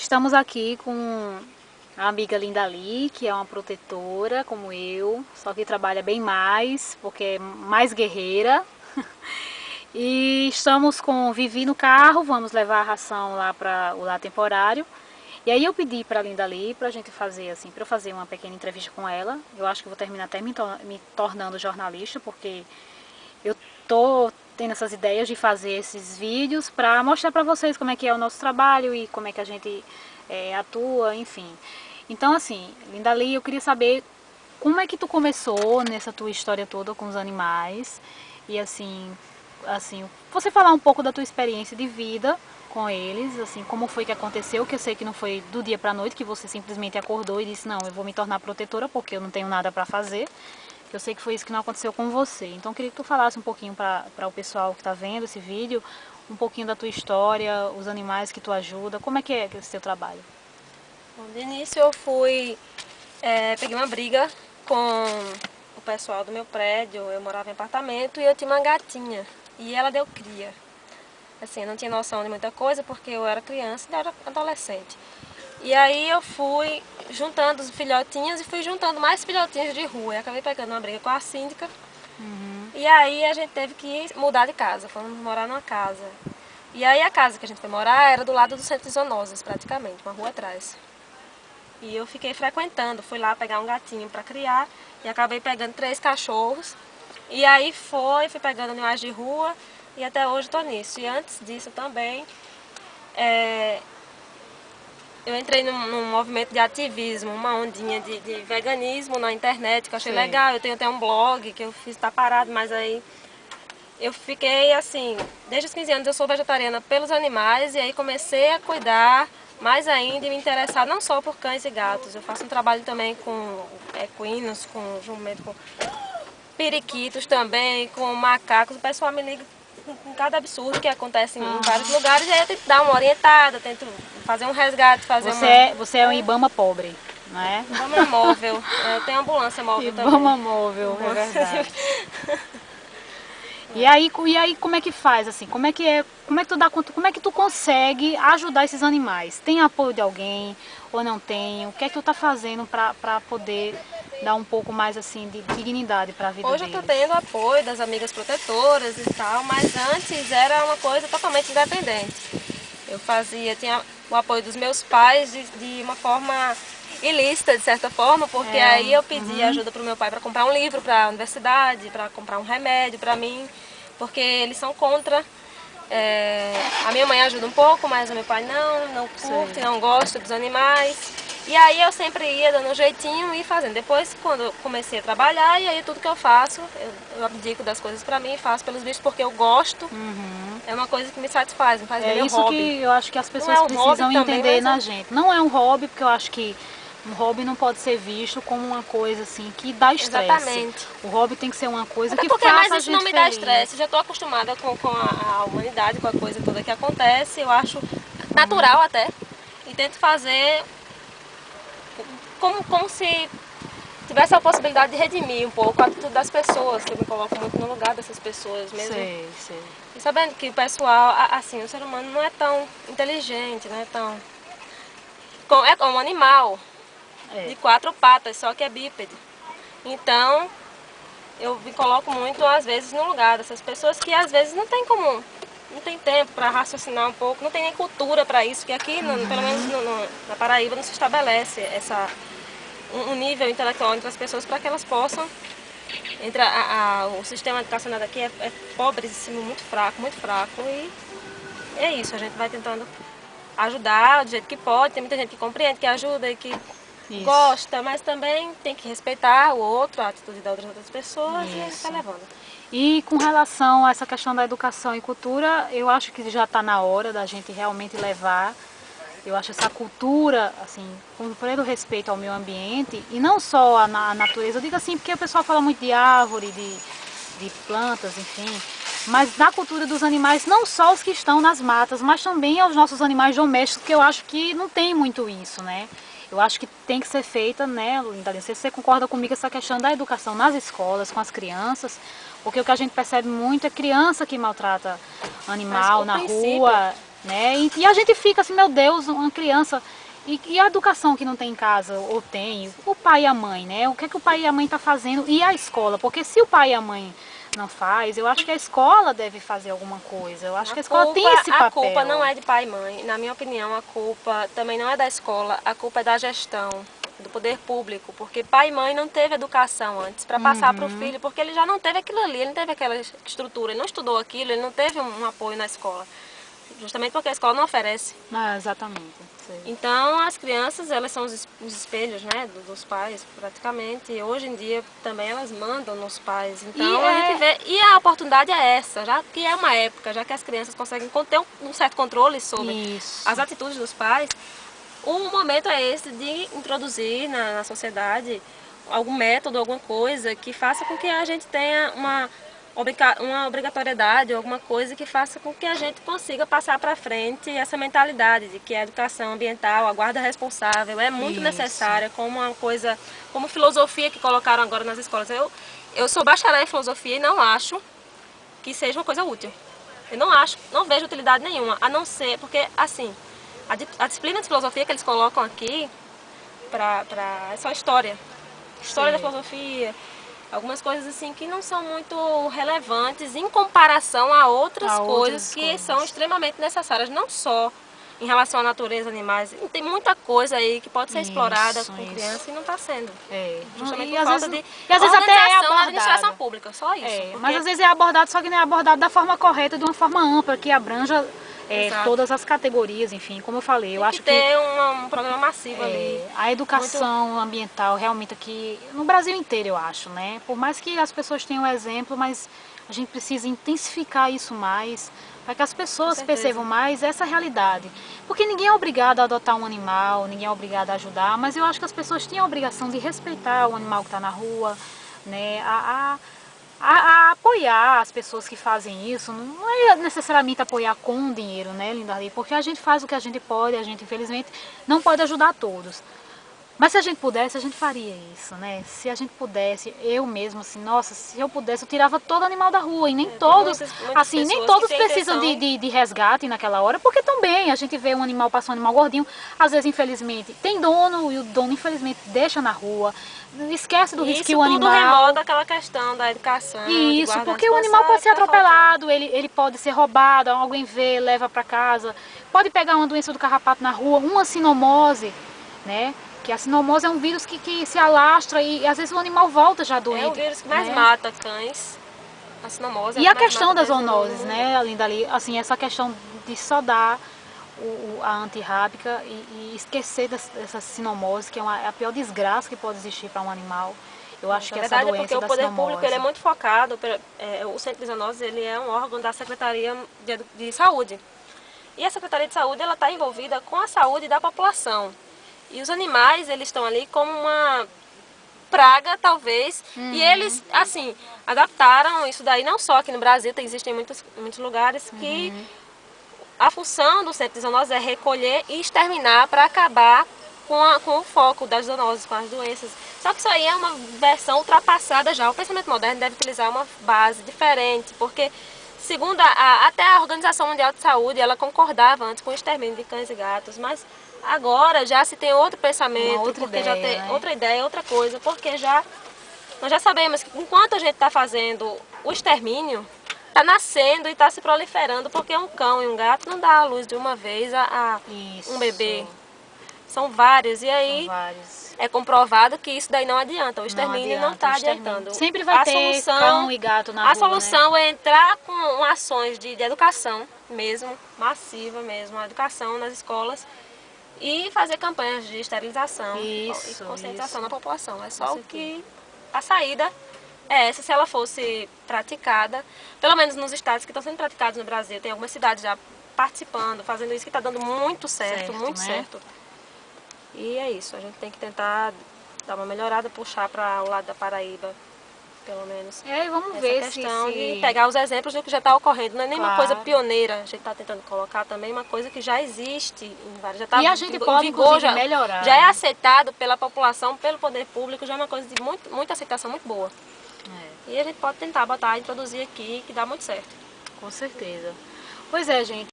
Estamos aqui com a amiga Lindali, que é uma protetora como eu, só que trabalha bem mais, porque é mais guerreira. E estamos com Vivi no carro, vamos levar a ração lá para o lar temporário. E aí eu pedi para a Lindali para a gente fazer assim, para eu fazer uma pequena entrevista com ela. Eu acho que vou terminar até me tornando jornalista, porque eu tô tendo essas ideias de fazer esses vídeos para mostrar para vocês como é que é o nosso trabalho e como é que a gente atua, enfim. Então assim, Lindali, eu queria saber como é que tu começou nessa tua história toda com os animais e assim, você falar um pouco da tua experiência de vida com eles, assim, como foi que aconteceu, que eu sei que não foi do dia para a noite que você simplesmente acordou e disse, não, eu vou me tornar protetora porque eu não tenho nada para fazer. Eu sei que foi isso que não aconteceu com você. Então eu queria que tu falasse um pouquinho para o pessoal que está vendo esse vídeo, um pouquinho da tua história, os animais que tu ajuda, como é que é esse teu trabalho? Bom, de início eu peguei uma briga com o pessoal do meu prédio. Eu morava em apartamento e eu tinha uma gatinha e ela deu cria. Assim, eu não tinha noção de muita coisa porque eu era criança e era adolescente. E aí eu fui juntando os filhotinhos e fui juntando mais filhotinhos de rua. E acabei pegando uma briga com a síndica. E aí a gente teve que mudar de casa, fomos morar numa casa. E aí a casa que a gente foi morar era do lado do Centro de Zoonoses, praticamente, uma rua atrás. E eu fiquei frequentando, fui lá pegar um gatinho para criar e acabei pegando 3 cachorros. E aí fui pegando animais de rua e até hoje estou nisso. E antes disso também, eu entrei num movimento de ativismo, uma ondinha de veganismo na internet, que eu achei legal. Eu tenho até um blog que eu fiz, tá parado, mas aí eu fiquei assim, desde os 15 anos eu sou vegetariana pelos animais e aí comecei a cuidar mais ainda e me interessar não só por cães e gatos. Eu faço um trabalho também com equinos, com jumento, com periquitos também, com macacos. O pessoal me liga com cada absurdo que acontece em vários lugares e aí eu tento dar uma orientada, tento fazer um resgate, fazer Você é um Ibama pobre, não é? Ibama móvel. Eu tenho ambulância móvel também. Ibama móvel, é verdade. E aí como é que faz assim? Como é que tu dá conta, como é que tu consegue ajudar esses animais? Tem apoio de alguém ou não tem? O que é que tu tá fazendo para poder dar um pouco mais assim de dignidade para a vida Hoje eu deles? estou tendo apoio das amigas protetoras e tal, mas antes era uma coisa totalmente independente. Tinha o apoio dos meus pais de uma forma ilícita, de certa forma, porque aí eu pedi ajuda para o meu pai para comprar um livro para a universidade, para comprar um remédio para mim, porque eles são contra. A minha mãe ajuda um pouco, mas o meu pai não curte, não gosta dos animais. E aí eu sempre ia dando um jeitinho e ia fazendo. Depois, quando eu comecei a trabalhar, e aí tudo que eu faço, eu abdico das coisas pra mim e faço pelos bichos porque eu gosto. É uma coisa que me satisfaz, me faz ver É meu isso hobby. que eu acho que as Não pessoas é um hobby precisam também, entender mas na gente. Não é um hobby, porque eu acho que um hobby não pode ser visto como uma coisa assim que dá estresse. Exatamente. O hobby tem que ser uma coisa Até que porque mais faça a isso não gente me dá feliz. estresse. Já estou acostumada com a humanidade, com a coisa toda que acontece. Eu acho natural até. E tento fazer como se tivesse a possibilidade de redimir um pouco a atitude das pessoas, que eu me coloco muito no lugar dessas pessoas mesmo. Sei. E sabendo que o pessoal, assim, o ser humano não é tão inteligente, não é tão... É como um animal de 4 patas, só que é bípede. Então, eu me coloco muito, às vezes, no lugar dessas pessoas que, às vezes, não tem como... Não tem tempo para raciocinar um pouco, não tem nem cultura para isso, que aqui, pelo menos na Paraíba, não se estabelece um nível intelectual entre as pessoas para que elas possam... o sistema educacional daqui é pobríssimo, muito fraco, e é isso, a gente vai tentando ajudar do jeito que pode. Tem muita gente que compreende, que ajuda e que gosta, mas também tem que respeitar o outro, a atitude das outras pessoas, e a gente vai levando. E com relação a essa questão da educação e cultura, eu acho que já está na hora da gente realmente levar, eu acho, essa cultura, assim, com pleno respeito ao meio ambiente, e não só a natureza, eu digo assim, porque o pessoal fala muito de árvore, de plantas, enfim, mas na cultura dos animais, não só os que estão nas matas, mas também aos nossos animais domésticos, que eu acho que não tem muito isso, né? Eu acho que tem que ser feita, né, Linda, você concorda comigo, essa questão da educação nas escolas, com as crianças, porque o que a gente percebe muito é criança que maltrata animal na rua. né? E a gente fica assim, meu Deus, uma criança... E a educação que não tem em casa, ou tem, o pai e a mãe, né? O que é que o pai e a mãe tá fazendo? E a escola? Porque se o pai e a mãe não faz, eu acho que a escola deve fazer alguma coisa. Eu acho que a escola tem esse papel. A culpa não é de pai e mãe. Na minha opinião, a culpa também não é da escola, a culpa é da gestão, do poder público. Porque pai e mãe não teve educação antes para passar para o filho, porque ele já não teve aquilo ali, ele não teve aquela estrutura, ele não estudou aquilo, ele não teve um apoio na escola. Justamente porque a escola não oferece. Ah, exatamente. Sei. Então, as crianças, elas são os espelhos, né, dos pais, praticamente. E hoje em dia, também elas mandam nos pais. Então, a gente vê... E a oportunidade é essa, já que é uma época, já que as crianças conseguem ter um certo controle sobre as atitudes dos pais, o momento é esse de introduzir na sociedade algum método, alguma coisa que faça com que a gente tenha uma obrigatoriedade, alguma coisa que faça com que a gente consiga passar para frente essa mentalidade de que a educação ambiental, a guarda responsável é muito necessária como uma coisa, como filosofia que colocaram agora nas escolas. Eu sou bacharel em filosofia e não acho que seja uma coisa útil. Eu não vejo utilidade nenhuma, a não ser, porque assim, a disciplina de filosofia que eles colocam aqui é só história da filosofia, algumas coisas assim que não são muito relevantes em comparação a outras coisas que são extremamente necessárias, não só em relação à natureza, animais. Tem muita coisa aí que pode ser explorada com criança e não está sendo. Justamente por falta de organização da administração pública, só isso. Mas às vezes é abordado, só que não é abordado da forma correta, de uma forma ampla, que abranja todas as categorias, enfim, como eu falei. Eu acho que ter um programa massivo ali. A educação ambiental realmente aqui, no Brasil inteiro eu acho, né? Por mais que as pessoas tenham exemplo, mas a gente precisa intensificar isso mais, para que as pessoas percebam mais essa realidade. Porque ninguém é obrigado a adotar um animal, ninguém é obrigado a ajudar, mas eu acho que as pessoas têm a obrigação de respeitar o animal que está na rua, né? A apoiar as pessoas que fazem isso, não é necessariamente apoiar com dinheiro, né, Linda Ali? Porque a gente faz o que a gente pode, a gente infelizmente não pode ajudar todos. Mas se a gente pudesse, a gente faria isso, né? Se a gente pudesse, eu mesmo, assim, nossa, se eu pudesse, eu tirava todo animal da rua. E nem todos, assim, nem todos precisam de resgate naquela hora, porque também a gente vê um animal, passa um animal gordinho, às vezes, infelizmente, tem dono, e o dono, infelizmente, deixa na rua, esquece do risco que o animal... Isso tudo remota aquela questão da educação. Isso, porque o animal pode ser atropelado, ele pode ser roubado, alguém vê, leva para casa, pode pegar uma doença do carrapato na rua, uma sinomose, né? Que a sinomose é um vírus que se alastra e às vezes o animal volta já doente. É o vírus que mais mata cães, a sinomose. E a questão das zoonoses, né, Linda Ali, assim, essa questão de só dar a antirrábica e esquecer dessa sinomose, que é a pior desgraça que pode existir para um animal. Eu acho que essa doença da sinomose... porque o poder público ele é muito focado, o Centro de Zoonoses ele é um órgão da Secretaria de Saúde. E a Secretaria de Saúde ela está envolvida com a saúde da população. E os animais, eles estão ali como uma praga, talvez, e eles, assim, adaptaram isso daí, não só aqui no Brasil, existem muitos lugares que a função do Centro de Zoonoses é recolher e exterminar para acabar com o foco das zoonoses, com as doenças. Só que isso aí é uma versão ultrapassada já. O pensamento moderno deve utilizar uma base diferente, porque segundo até a Organização Mundial de Saúde, ela concordava antes com o extermínio de cães e gatos, mas agora já se tem outro pensamento, já tem outra ideia, outra coisa, porque nós já sabemos que enquanto a gente está fazendo o extermínio, está nascendo e está se proliferando, porque um cão e um gato não dá à luz de uma vez a um bebê. São vários, e aí é comprovado que isso daí não adianta, o extermínio não está adiantando. Sempre vai ter cão e gato na rua, A solução é entrar com ações de educação mesmo, massiva mesmo, a educação nas escolas, e fazer campanhas de esterilização e conscientização na população. É só o que a saída é essa, se ela fosse praticada, pelo menos nos estados que estão sendo praticados no Brasil, tem algumas cidades já participando, fazendo isso, que está dando muito certo, muito certo. E é isso, a gente tem que tentar dar uma melhorada, puxar para o lado da Paraíba, pelo menos. E aí vamos ver essa questão de pegar os exemplos do que já está ocorrendo. Não é nem uma coisa pioneira, a gente está tentando colocar também uma coisa que já existe em vários. Já tá e a gente pode, inclusive, melhorar. Já é aceitado pela população, pelo poder público, já é uma coisa de muita aceitação muito boa. E a gente pode tentar introduzir aqui, que dá muito certo. Com certeza. Pois é, gente.